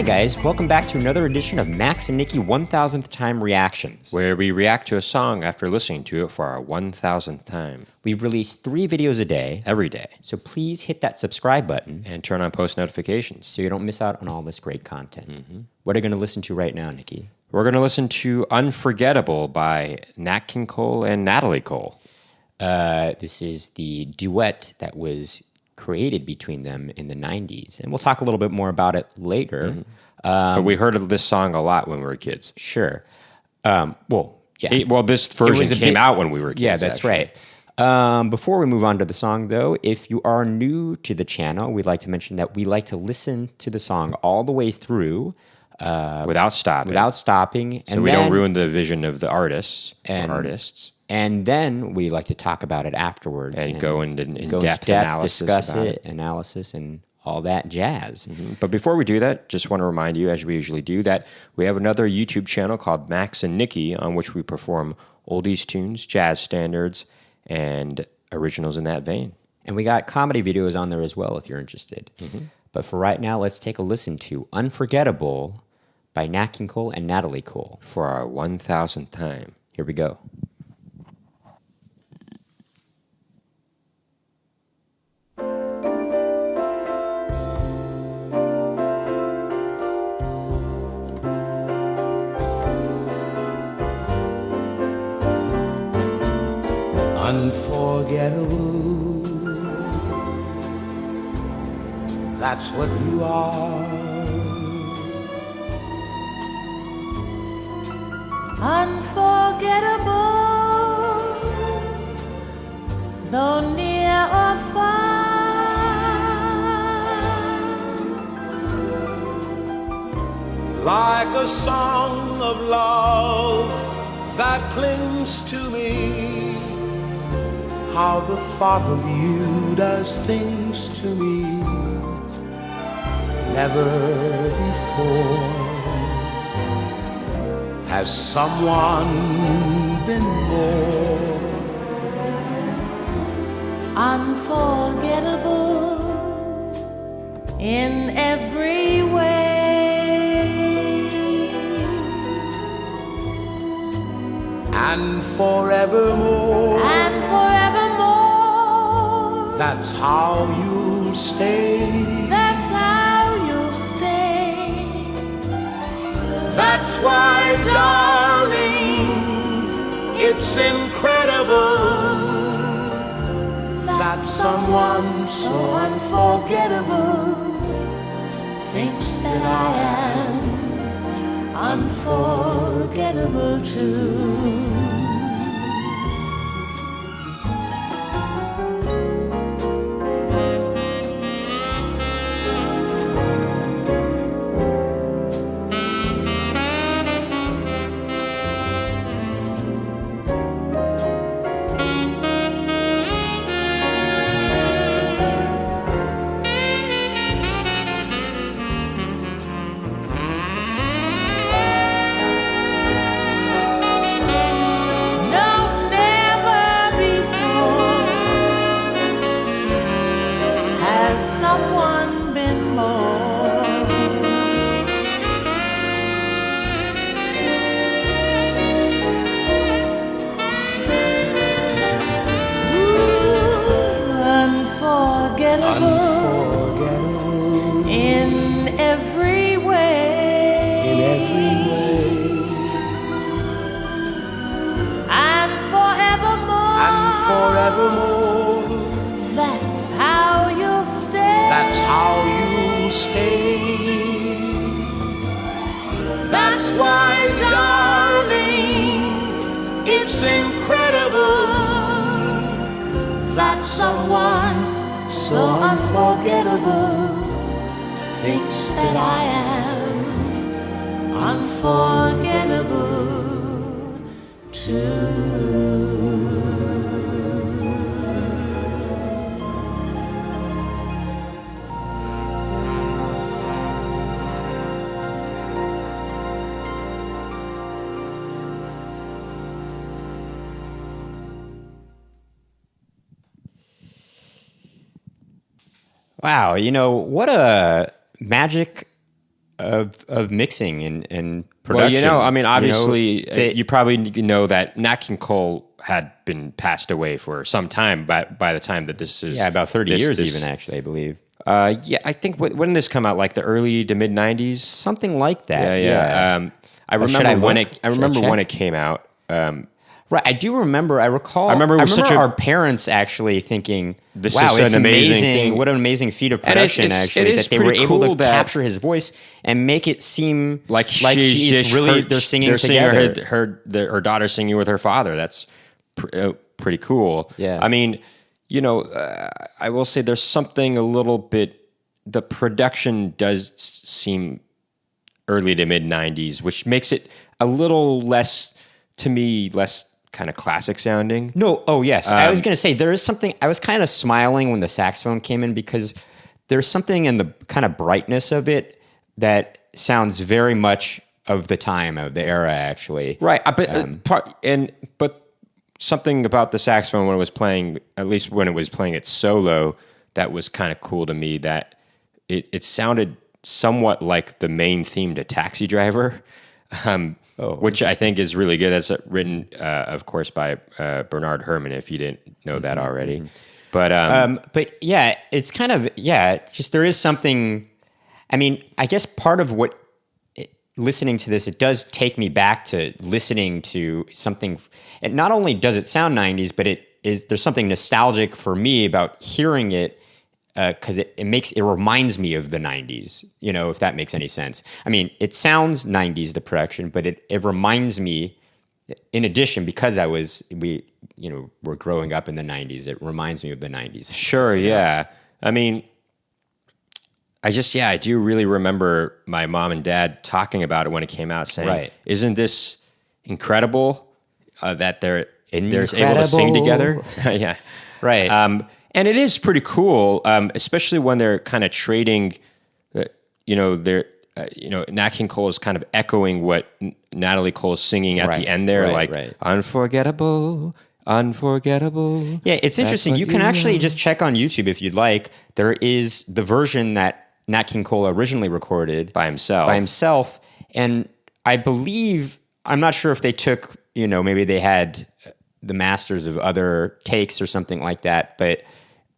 Hi guys, welcome back to another edition of Max and Nikki 1000th Time Reactions. Where we react to a song after listening to it for our 1000th time. We release 3 videos a day, Every day. so please hit that subscribe button And turn on post notifications. so you don't miss out on all this great content. What are you going to listen to right now, Nikki? We're going to listen to Unforgettable by Nat King Cole and Natalie Cole. This is the duet that was created between them in the 90s, and we'll talk a little bit more about it later. But we heard of this song a lot when we were kids. Sure. This version came out when we were kids. Yeah, that's actually. right. Before we move on to the song, though, if you are new to the channel, we'd like to mention that we like to listen to the song all the way through Without stopping. without stopping. So we don't ruin the vision of the artists or artists. And then we like to talk about it afterwards. And go into go in-depth into analysis discuss about it, analysis, and all that jazz. But before we do that, just want to remind you, as we usually do, that we have another YouTube channel called Max and Nikki, on which we perform oldies tunes, jazz standards, and originals in that vein. And we got comedy videos on there as well if you're interested. But for right now, let's take a listen to Unforgettable by Nat King Cole and Natalie Cole. For our 1000th time. Here we go. Unforgettable, that's what you are. Unforgettable, though near or far. Like a song of love that clings to me. How the thought of you does things to me never before has someone been more Unforgettable in every way. and forevermore. And forevermore, That's how you'll stay. that's how you'll stay. That's why, darling, it's incredible that someone so unforgettable Thinks that I am unforgettable too. Someone been more unforgettable in every way. in every way. And forevermore, And forevermore, that's how you'll stay. that's how you'll stay. That's why, darling, it's incredible that someone so unforgettable thinks that I am unforgettable too. Wow, you know, what a magic of mixing and Well, production. I mean, obviously, they- you probably know that Nat King Cole had been passed away for some time by the time that this is. yeah, about 30 this- years this- even, actually, I believe. Yeah, I think when did this come out? Like the early to mid '90s. Something like that. Yeah. I should remember I when look? it. I Should I remember when check? it came out. Right, I do remember. I recall. I remember it was such a- our parents actually thinking, This "Wow, is it's an amazing amazing! thing." What an amazing feat of And it's- production!" it's- Actually, it is that they were pretty able cool to that- capture his voice and make it seem Like it's really they're singing together. her daughter singing with her father. That's pretty cool. Yeah. I mean, I will say there's something a little bit. The production does seem early to mid '90s, which makes it a little less, to me, less kind of classic sounding. No, oh yes. I was going to say there is something. I was kind of smiling when the saxophone came in because there's something in the kind of brightness of it that sounds very much of the time of the era, actually. Right, but something about the saxophone when it was playing, at least when it was playing it solo, that was kind of cool to me. That it sounded somewhat like the main theme to Taxi Driver, which I think is really good. That's written, of course, by Bernard Herrmann. If you didn't know that already, But yeah, it's kind of just there is something. I mean, I guess part of what listening to this, it does take me back to listening to something. And not only does it sound 90s, but there's something nostalgic for me about hearing it because it reminds me of the 90s. If that makes any sense. I mean, it sounds 90s the production, but it reminds me. In addition, because we're growing up in the 90s, it reminds me of the 90s. Sure, yeah. I mean, I do really remember my mom and dad talking about it when it came out, saying, Right. "Isn't this incredible that they're able to sing together?" Yeah, Right. And it is pretty cool, especially when they're kind of trading. Nat King Cole is kind of echoing what Natalie Cole's singing at the end there, right. unforgettable. Unforgettable. Yeah, it's interesting. what You can you actually are. just check on YouTube if you'd like. There is the version that Nat King Cole originally recorded By himself. and I believe I'm not sure if they took maybe they had the masters of other takes or something like that, but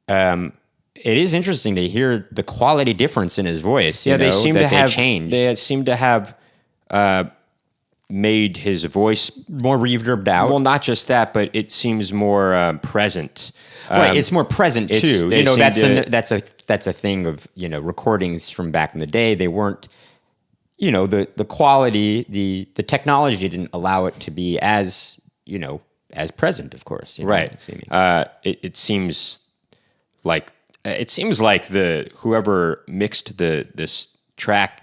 it is interesting to hear the quality difference in his voice. They seem to have changed. They seem to have made his voice more reverbed out. well. Not just that, but it seems more present. Right, it's more present too. they seem That's a thing of recordings from back in the day. They weren't, the quality, the technology didn't allow it to be as as present. Of course, right. It seems like the whoever mixed this track.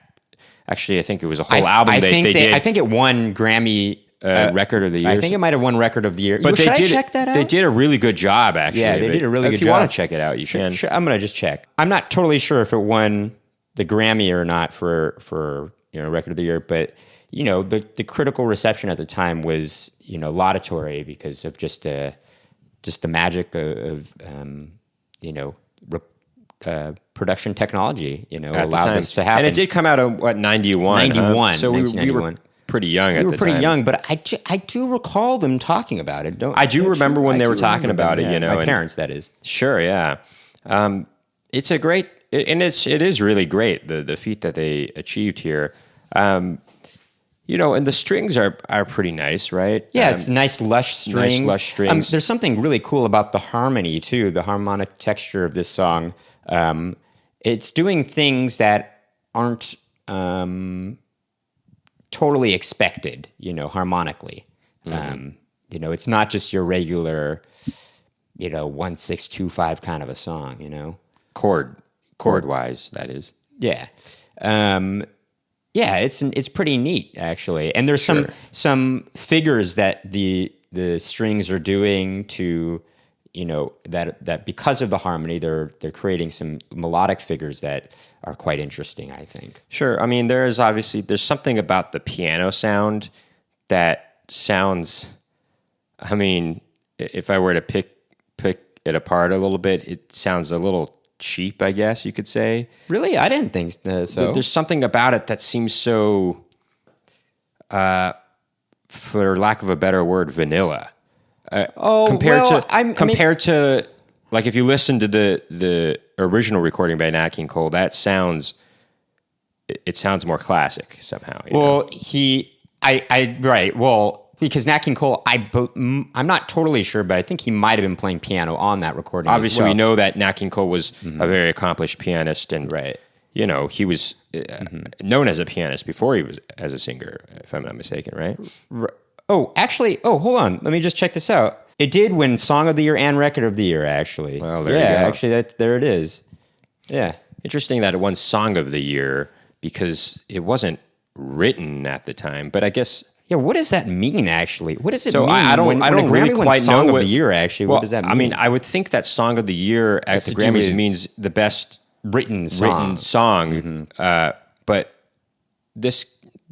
Actually, I think it was a whole album. I They did. I think it won Grammy record of the year. I think it might have won record of the year. But Should they I did check that out? They did a really good job, actually. Yeah, they But did a really good If you job. want to check it out, you can. Sure, I'm gonna just check. I'm not totally sure if it won the Grammy or not for record of the year, but the critical reception at the time was laudatory because of just the magic of production technology. At the allowed time. this to happen. And it did come out in 91? 91, So we were 1991. pretty young at the We were pretty time. young, but I do recall them talking about it. I do remember when they were do talking remember about them, it, yeah. My and- parents, that is. Sure, yeah. It's a great, and it is really great, the feat that they achieved here. And the strings are pretty nice, right? Yeah, it's nice lush strings. lush strings. There's something really cool about the harmony too, the harmonic texture of this song. It's doing things that aren't totally expected, harmonically. It's not just your regular, 1-6-2-5 kind of a song, chord wise, that is. Yeah. It's pretty neat actually. And there's some figures that the strings are doing to that because of the harmony they're creating some melodic figures that are quite interesting, I think. Sure. I mean, there's something about the piano sound that sounds, I mean, if I were to pick it apart a little bit, it sounds a little cheap, I guess you could say. Really, I didn't think so. There's something about it that seems so, for lack of a better word, vanilla. Compared to like if you listen to the original recording by Nat King Cole, it sounds more classic somehow. You know? Right. Well, because Nat King Cole, I'm not totally sure, but I think he might have been playing piano on that recording. Obviously, we know that Nat King Cole was a very accomplished pianist, and Right. you know, he was known as a pianist before he was as a singer, if I'm not mistaken, right? Oh, actually, hold on. Let me just check this out. It did win Song of the Year and Record of the Year, actually. Well, there you go. Actually, there it is. Yeah. Interesting that it won Song of the Year because it wasn't written at the time, but I guess. Yeah, what does that mean, actually? What does it So mean? I don't when a really Grammy wins quite Song know of the Year, actually, well, what does that mean? I mean, I would think that Song of the Year at the to do Grammys with means the best written song. But this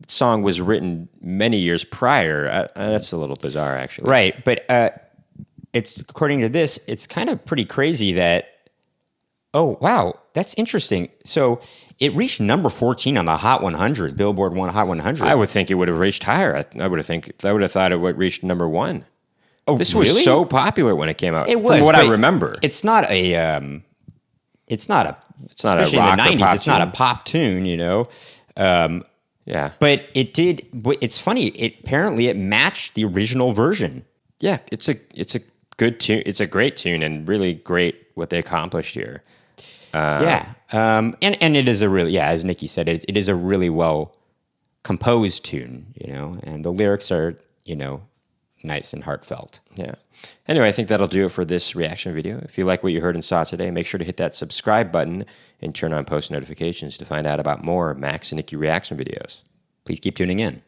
song was written many years prior. That's a little bizarre, actually. Right, but it's according to this, it's kind of pretty crazy that. Oh wow, that's interesting. So it reached number 14 on the Hot 100, Billboard Hot 100. I would think it would have reached higher. I would have thought it would reach number 1. Oh, This was really? so popular when it came out. It was, from what I but remember. It's not a. It's not a. not a especially rock in or the 90s. pop It's not a tune. pop tune, you know. Yeah, But it did. It's funny. Apparently it matched the original version. yeah. It's a good tune. It's a great tune and really great what they accomplished here. Yeah. And it is a really, as Nikki said, it is a really well composed tune, you know, and the lyrics are, you know, nice and heartfelt. Yeah. Anyway, I think that'll do it for this reaction video. If you like what you heard and saw today, make sure to hit that subscribe button and turn on post notifications to find out about more Max and Nikki reaction videos. Please keep tuning in.